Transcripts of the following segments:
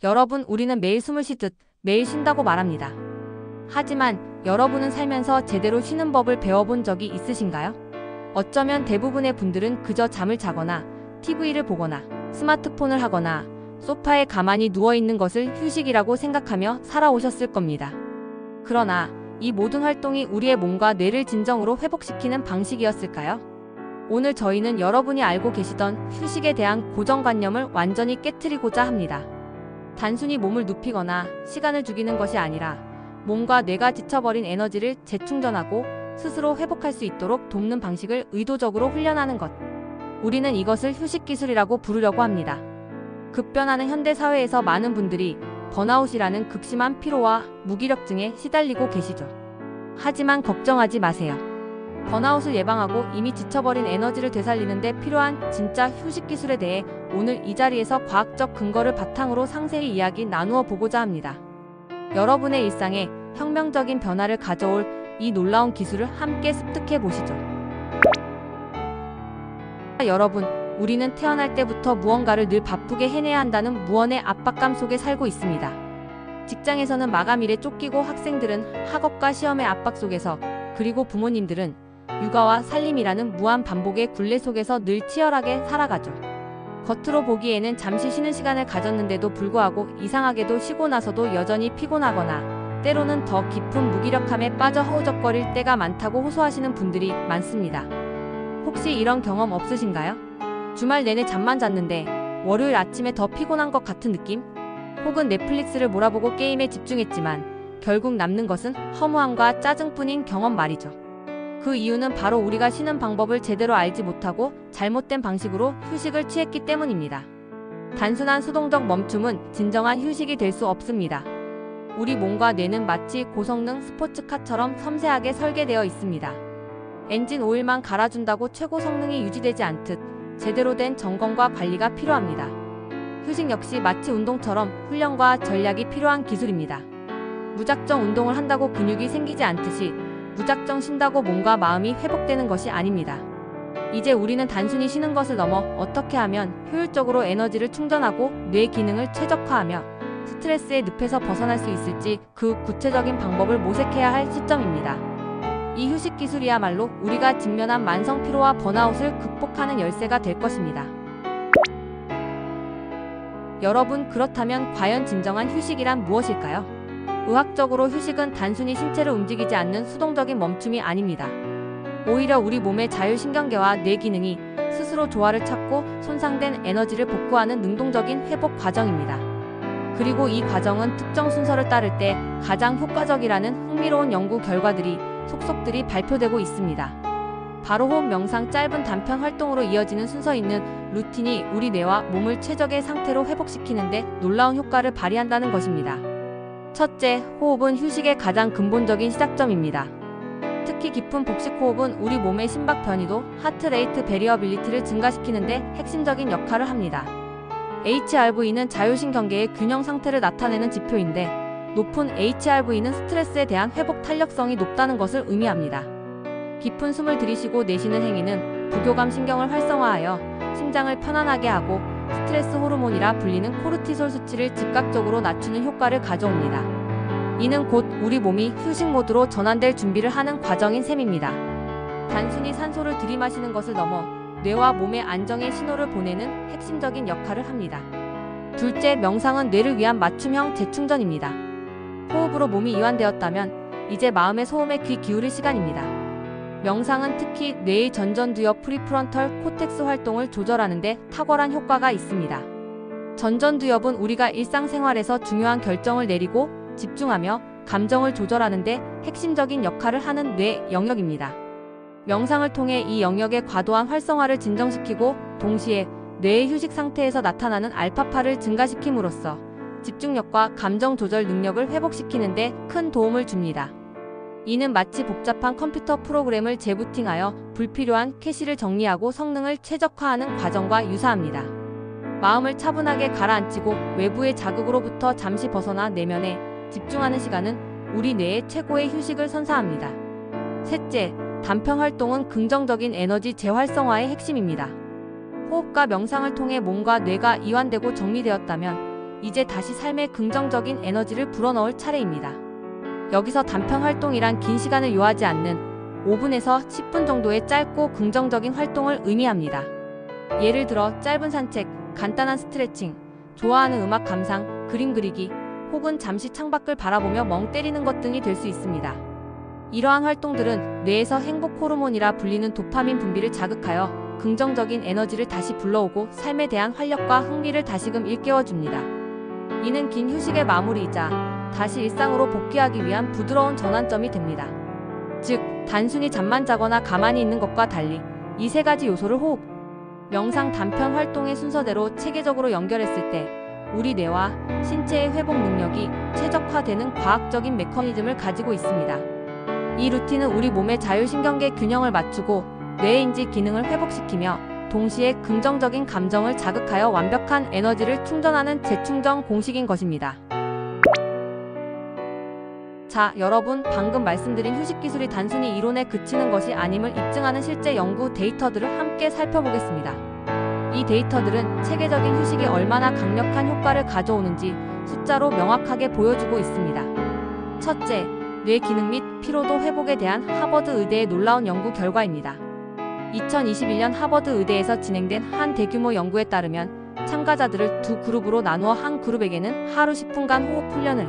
여러분, 우리는 매일 숨을 쉬듯 매일 쉰다고 말합니다. 하지만 여러분은 살면서 제대로 쉬는 법을 배워본 적이 있으신가요? 어쩌면 대부분의 분들은 그저 잠을 자거나 TV를 보거나 스마트폰을 하거나 소파에 가만히 누워있는 것을 휴식이라고 생각하며 살아오셨을 겁니다. 그러나 이 모든 활동이 우리의 몸과 뇌를 진정으로 회복시키는 방식이었을까요? 오늘 저희는 여러분이 알고 계시던 휴식에 대한 고정관념을 완전히 깨트리고자 합니다. 단순히 몸을 눕히거나 시간을 죽이는 것이 아니라 몸과 뇌가 지쳐버린 에너지를 재충전하고 스스로 회복할 수 있도록 돕는 방식을 의도적으로 훈련하는 것. 우리는 이것을 휴식기술이라고 부르려고 합니다. 급변하는 현대 사회에서 많은 분들이 번아웃이라는 극심한 피로와 무기력증에 시달리고 계시죠. 하지만 걱정하지 마세요. 번아웃을 예방하고 이미 지쳐버린 에너지를 되살리는 데 필요한 진짜 휴식 기술에 대해 오늘 이 자리에서 과학적 근거를 바탕으로 상세히 이야기 나누어 보고자 합니다. 여러분의 일상에 혁명적인 변화를 가져올 이 놀라운 기술을 함께 습득해 보시죠. 여러분, 우리는 태어날 때부터 무언가를 늘 바쁘게 해내야 한다는 무언의 압박감 속에 살고 있습니다. 직장에서는 마감일에 쫓기고 학생들은 학업과 시험의 압박 속에서, 그리고 부모님들은 육아와 살림이라는 무한 반복의 굴레 속에서 늘 치열하게 살아가죠. 겉으로 보기에는 잠시 쉬는 시간을 가졌는데도 불구하고 이상하게도 쉬고 나서도 여전히 피곤하거나 때로는 더 깊은 무기력함에 빠져 허우적거릴 때가 많다고 호소하시는 분들이 많습니다. 혹시 이런 경험 없으신가요? 주말 내내 잠만 잤는데 월요일 아침에 더 피곤한 것 같은 느낌? 혹은 넷플릭스를 몰아보고 게임에 집중했지만 결국 남는 것은 허무함과 짜증뿐인 경험 말이죠. 그 이유는 바로 우리가 쉬는 방법을 제대로 알지 못하고 잘못된 방식으로 휴식을 취했기 때문입니다. 단순한 수동적 멈춤은 진정한 휴식이 될 수 없습니다. 우리 몸과 뇌는 마치 고성능 스포츠카처럼 섬세하게 설계되어 있습니다. 엔진 오일만 갈아준다고 최고 성능이 유지되지 않듯 제대로 된 점검과 관리가 필요합니다. 휴식 역시 마치 운동처럼 훈련과 전략이 필요한 기술입니다. 무작정 운동을 한다고 근육이 생기지 않듯이 무작정 쉰다고 몸과 마음이 회복되는 것이 아닙니다. 이제 우리는 단순히 쉬는 것을 넘어 어떻게 하면 효율적으로 에너지를 충전하고 뇌 기능을 최적화하며 스트레스의 늪에서 벗어날 수 있을지 그 구체적인 방법을 모색해야 할 시점입니다. 이 휴식 기술이야말로 우리가 직면한 만성 피로와 번아웃을 극복하는 열쇠가 될 것입니다. 여러분, 그렇다면 과연 진정한 휴식이란 무엇일까요? 의학적으로 휴식은 단순히 신체를 움직이지 않는 수동적인 멈춤이 아닙니다. 오히려 우리 몸의 자율신경계와 뇌 기능이 스스로 조화를 찾고 손상된 에너지를 복구하는 능동적인 회복 과정입니다. 그리고 이 과정은 특정 순서를 따를 때 가장 효과적이라는 흥미로운 연구 결과들이 속속들이 발표되고 있습니다. 바로 호흡, 명상, 짧은 단편 활동으로 이어지는 순서 있는 루틴이 우리 뇌와 몸을 최적의 상태로 회복시키는 데 놀라운 효과를 발휘한다는 것입니다. 첫째, 호흡은 휴식의 가장 근본적인 시작점입니다. 특히 깊은 복식 호흡은 우리 몸의 심박 변이도, 하트레이트 베리어빌리티를 증가시키는 데 핵심적인 역할을 합니다. HRV는 자율신경계의 균형 상태를 나타내는 지표인데, 높은 HRV는 스트레스에 대한 회복 탄력성이 높다는 것을 의미합니다. 깊은 숨을 들이쉬고 내쉬는 행위는 부교감 신경을 활성화하여 심장을 편안하게 하고 스트레스 호르몬이라 불리는 코르티솔 수치를 즉각적으로 낮추는 효과를 가져옵니다. 이는 곧 우리 몸이 휴식 모드로 전환될 준비를 하는 과정인 셈입니다. 단순히 산소를 들이마시는 것을 넘어 뇌와 몸의 안정의 신호를 보내는 핵심적인 역할을 합니다. 둘째, 명상은 뇌를 위한 맞춤형 재충전입니다. 호흡으로 몸이 이완되었다면 이제 마음의 소음에 귀 기울일 시간입니다. 명상은 특히 뇌의 전전두엽 프리프론털 코텍스 활동을 조절하는 데 탁월한 효과가 있습니다. 전전두엽은 우리가 일상생활에서 중요한 결정을 내리고 집중하며 감정을 조절하는 데 핵심적인 역할을 하는 뇌 영역입니다. 명상을 통해 이 영역의 과도한 활성화를 진정시키고 동시에 뇌의 휴식 상태에서 나타나는 알파파를 증가시킴으로써 집중력과 감정 조절 능력을 회복시키는 데 큰 도움을 줍니다. 이는 마치 복잡한 컴퓨터 프로그램을 재부팅하여 불필요한 캐시를 정리하고 성능을 최적화하는 과정과 유사합니다. 마음을 차분하게 가라앉히고 외부의 자극으로부터 잠시 벗어나 내면에 집중하는 시간은 우리 뇌의 최고의 휴식을 선사합니다. 셋째, 단편 활동은 긍정적인 에너지 재활성화의 핵심입니다. 호흡과 명상을 통해 몸과 뇌가 이완되고 정리되었다면 이제 다시 삶에 긍정적인 에너지를 불어넣을 차례입니다. 여기서 단편 활동이란 긴 시간을 요하지 않는 5분에서 10분 정도의 짧고 긍정적인 활동을 의미합니다. 예를 들어 짧은 산책, 간단한 스트레칭, 좋아하는 음악 감상, 그림 그리기, 혹은 잠시 창밖을 바라보며 멍 때리는 것 등이 될 수 있습니다. 이러한 활동들은 뇌에서 행복 호르몬이라 불리는 도파민 분비를 자극하여 긍정적인 에너지를 다시 불러오고 삶에 대한 활력과 흥미를 다시금 일깨워줍니다. 이는 긴 휴식의 마무리이자 다시 일상으로 복귀하기 위한 부드러운 전환점이 됩니다. 즉, 단순히 잠만 자거나 가만히 있는 것과 달리 이 세 가지 요소를 호흡, 명상 단편 활동의 순서대로 체계적으로 연결했을 때 우리 뇌와 신체의 회복 능력이 최적화되는 과학적인 메커니즘을 가지고 있습니다. 이 루틴은 우리 몸의 자율신경계 균형을 맞추고 뇌인지 기능을 회복시키며 동시에 긍정적인 감정을 자극하여 완벽한 에너지를 충전하는 재충전 공식인 것입니다. 자, 여러분, 방금 말씀드린 휴식 기술이 단순히 이론에 그치는 것이 아님을 입증하는 실제 연구 데이터들을 함께 살펴보겠습니다. 이 데이터들은 체계적인 휴식이 얼마나 강력한 효과를 가져오는지 숫자로 명확하게 보여주고 있습니다. 첫째, 뇌 기능 및 피로도 회복에 대한 하버드 의대의 놀라운 연구 결과입니다. 2021년 하버드 의대에서 진행된 한 대규모 연구에 따르면 참가자들을 두 그룹으로 나누어 한 그룹에게는 하루 10분간 호흡 훈련을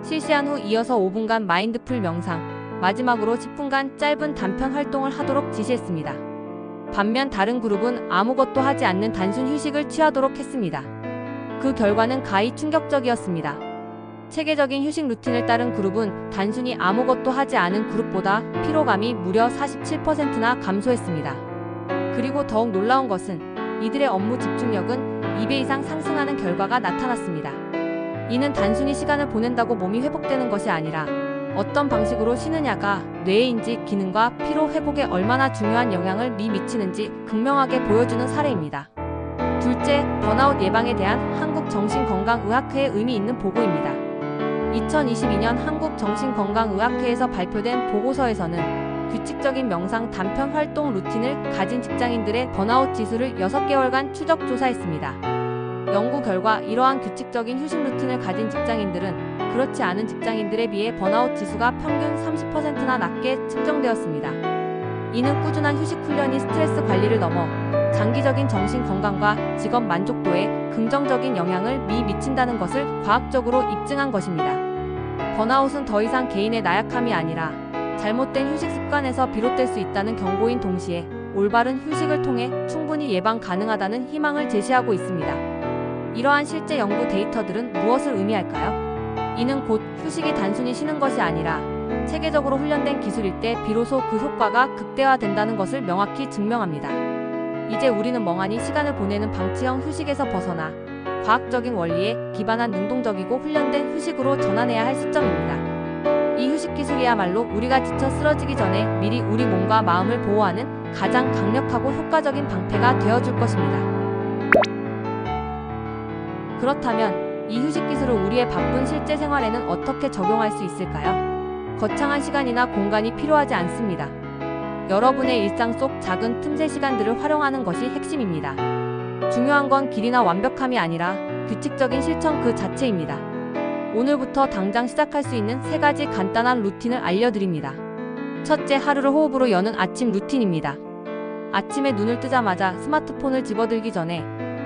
실시한 후 이어서 5분간 마인드풀 명상, 마지막으로 10분간 짧은 단편 활동을 하도록 지시했습니다. 반면 다른 그룹은 아무것도 하지 않는 단순 휴식을 취하도록 했습니다. 그 결과는 가히 충격적이었습니다. 체계적인 휴식 루틴을 따른 그룹은 단순히 아무것도 하지 않은 그룹보다 피로감이 무려 47%나 감소했습니다. 그리고 더욱 놀라운 것은 이들의 업무 집중력은 2배 이상 상승하는 결과가 나타났습니다. 이는 단순히 시간을 보낸다고 몸이 회복되는 것이 아니라 어떤 방식으로 쉬느냐가 뇌의 인지 기능과 피로 회복에 얼마나 중요한 영향을 미치는지 극명하게 보여주는 사례입니다. 둘째, 번아웃 예방에 대한 한국정신건강의학회의 의미 있는 보고입니다. 2022년 한국정신건강의학회에서 발표된 보고서에서는 규칙적인 명상 단편 활동 루틴을 가진 직장인들의 번아웃 지수를 6개월간 추적 조사했습니다. 연구 결과 이러한 규칙적인 휴식 루틴을 가진 직장인들은 그렇지 않은 직장인들에 비해 번아웃 지수가 평균 30%나 낮게 측정되었습니다. 이는 꾸준한 휴식 훈련이 스트레스 관리를 넘어 장기적인 정신 건강과 직업 만족도에 긍정적인 영향을 미친다는 것을 과학적으로 입증한 것입니다. 번아웃은 더 이상 개인의 나약함이 아니라 잘못된 휴식 습관에서 비롯될 수 있다는 경고인 동시에 올바른 휴식을 통해 충분히 예방 가능하다는 희망을 제시하고 있습니다. 이러한 실제 연구 데이터들은 무엇을 의미할까요? 이는 곧 휴식이 단순히 쉬는 것이 아니라 체계적으로 훈련된 기술일 때 비로소 그 효과가 극대화된다는 것을 명확히 증명합니다. 이제 우리는 멍하니 시간을 보내는 방치형 휴식에서 벗어나 과학적인 원리에 기반한 능동적이고 훈련된 휴식으로 전환해야 할 시점입니다. 이 휴식 기술이야말로 우리가 지쳐 쓰러지기 전에 미리 우리 몸과 마음을 보호하는 가장 강력하고 효과적인 방패가 되어줄 것입니다. 그렇다면 이 휴식 기술을 우리의 바쁜 실제 생활에는 어떻게 적용할 수 있을까요? 거창한 시간이나 공간이 필요하지 않습니다. 여러분의 일상 속 작은 틈새 시간들을 활용하는 것이 핵심입니다. 중요한 건 길이나 완벽함이 아니라 규칙적인 실천 그 자체입니다. 오늘부터 당장 시작할 수 있는 3가지 간단한 루틴을 알려드립니다. 첫째, 하루를 호흡으로 여는 아침 루틴입니다. 아침에 눈을 뜨자마자 스마트폰을 집어들기 전에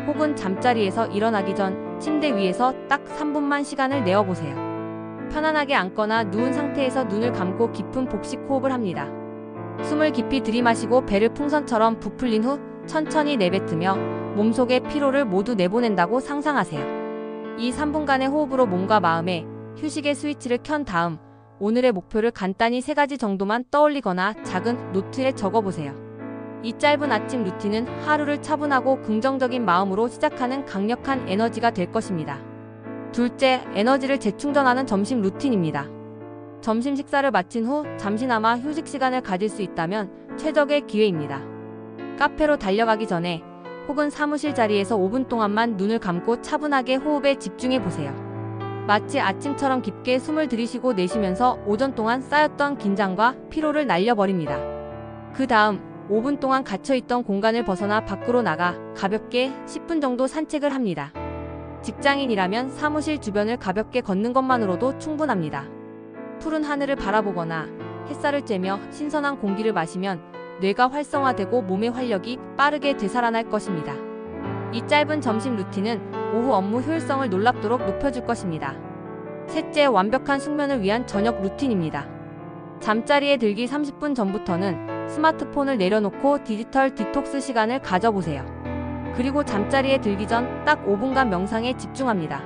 혹은 잠자리에서 일어나기 전 침대 위에서 딱 3분만 시간을 내어보세요. 편안하게 앉거나 누운 상태에서 눈을 감고 깊은 복식 호흡을 합니다. 숨을 깊이 들이마시고 배를 풍선처럼 부풀린 후 천천히 내뱉으며 몸속의 피로를 모두 내보낸다고 상상하세요. 이 3분간의 호흡으로 몸과 마음에 휴식의 스위치를 켠 다음 오늘의 목표를 간단히 3가지 정도만 떠올리거나 작은 노트에 적어보세요. 이 짧은 아침 루틴은 하루를 차분하고 긍정적인 마음으로 시작하는 강력한 에너지가 될 것입니다. 둘째, 에너지를 재충전하는 점심 루틴입니다. 점심 식사를 마친 후 잠시나마 휴식 시간을 가질 수 있다면 최적의 기회입니다. 카페로 달려가기 전에 혹은 사무실 자리에서 5분 동안만 눈을 감고 차분하게 호흡에 집중해 보세요. 마치 아침처럼 깊게 숨을 들이쉬고 내쉬면서 오전 동안 쌓였던 긴장과 피로를 날려버립니다. 그 다음 5분 동안 갇혀있던 공간을 벗어나 밖으로 나가 가볍게 10분 정도 산책을 합니다. 직장인이라면 사무실 주변을 가볍게 걷는 것만으로도 충분합니다. 푸른 하늘을 바라보거나 햇살을 쬐며 신선한 공기를 마시면 뇌가 활성화되고 몸의 활력이 빠르게 되살아날 것입니다. 이 짧은 점심 루틴은 오후 업무 효율성을 놀랍도록 높여줄 것입니다. 셋째, 완벽한 숙면을 위한 저녁 루틴입니다. 잠자리에 들기 30분 전부터는 스마트폰을 내려놓고 디지털 디톡스 시간을 가져보세요. 그리고 잠자리에 들기 전 딱 5분간 명상에 집중합니다.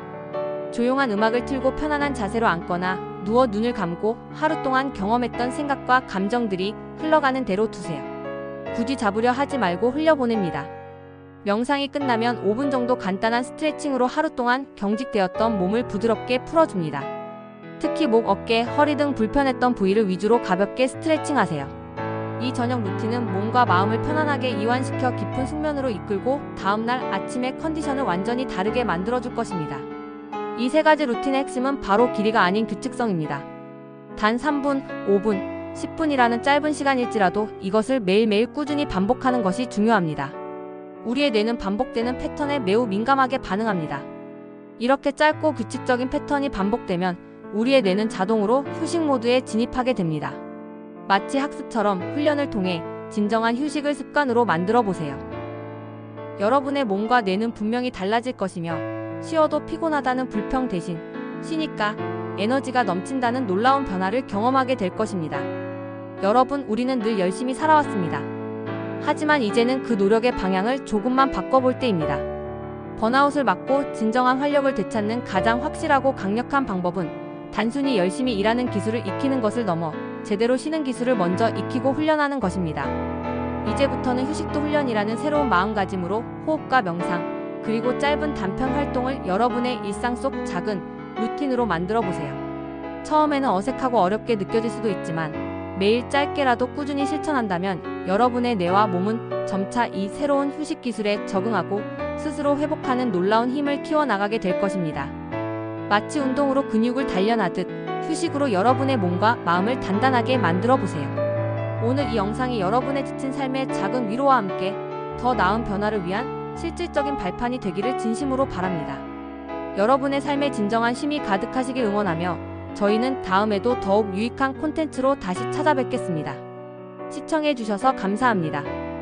조용한 음악을 틀고 편안한 자세로 앉거나 누워 눈을 감고 하루 동안 경험했던 생각과 감정들이 흘러가는 대로 두세요. 굳이 잡으려 하지 말고 흘려보냅니다. 명상이 끝나면 5분 정도 간단한 스트레칭으로 하루 동안 경직되었던 몸을 부드럽게 풀어줍니다. 특히 목, 어깨, 허리 등 불편했던 부위를 위주로 가볍게 스트레칭하세요. 이 저녁 루틴은 몸과 마음을 편안하게 이완시켜 깊은 숙면으로 이끌고 다음날 아침의 컨디션을 완전히 다르게 만들어줄 것입니다. 이 세 가지 루틴의 핵심은 바로 길이가 아닌 규칙성입니다. 단 3분, 5분, 10분이라는 짧은 시간일지라도 이것을 매일매일 꾸준히 반복하는 것이 중요합니다. 우리의 뇌는 반복되는 패턴에 매우 민감하게 반응합니다. 이렇게 짧고 규칙적인 패턴이 반복되면 우리의 뇌는 자동으로 휴식 모드에 진입하게 됩니다. 마치 학습처럼 훈련을 통해 진정한 휴식을 습관으로 만들어 보세요. 여러분의 몸과 뇌는 분명히 달라질 것이며 쉬어도 피곤하다는 불평 대신 쉬니까 에너지가 넘친다는 놀라운 변화를 경험하게 될 것입니다. 여러분, 우리는 늘 열심히 살아왔습니다. 하지만 이제는 그 노력의 방향을 조금만 바꿔볼 때입니다. 번아웃을 막고 진정한 활력을 되찾는 가장 확실하고 강력한 방법은 단순히 열심히 일하는 기술을 익히는 것을 넘어 제대로 쉬는 기술을 먼저 익히고 훈련하는 것입니다. 이제부터는 휴식도 훈련이라는 새로운 마음가짐으로 호흡과 명상, 그리고 짧은 단편 활동을 여러분의 일상 속 작은 루틴으로 만들어 보세요. 처음에는 어색하고 어렵게 느껴질 수도 있지만 매일 짧게라도 꾸준히 실천한다면 여러분의 뇌와 몸은 점차 이 새로운 휴식 기술에 적응하고 스스로 회복하는 놀라운 힘을 키워나가게 될 것입니다. 마치 운동으로 근육을 단련하듯 휴식으로 여러분의 몸과 마음을 단단하게 만들어 보세요. 오늘 이 영상이 여러분의 지친 삶의 작은 위로와 함께 더 나은 변화를 위한 실질적인 발판이 되기를 진심으로 바랍니다. 여러분의 삶에 진정한 쉼이 가득하시길 응원하며 저희는 다음에도 더욱 유익한 콘텐츠로 다시 찾아뵙겠습니다. 시청해주셔서 감사합니다.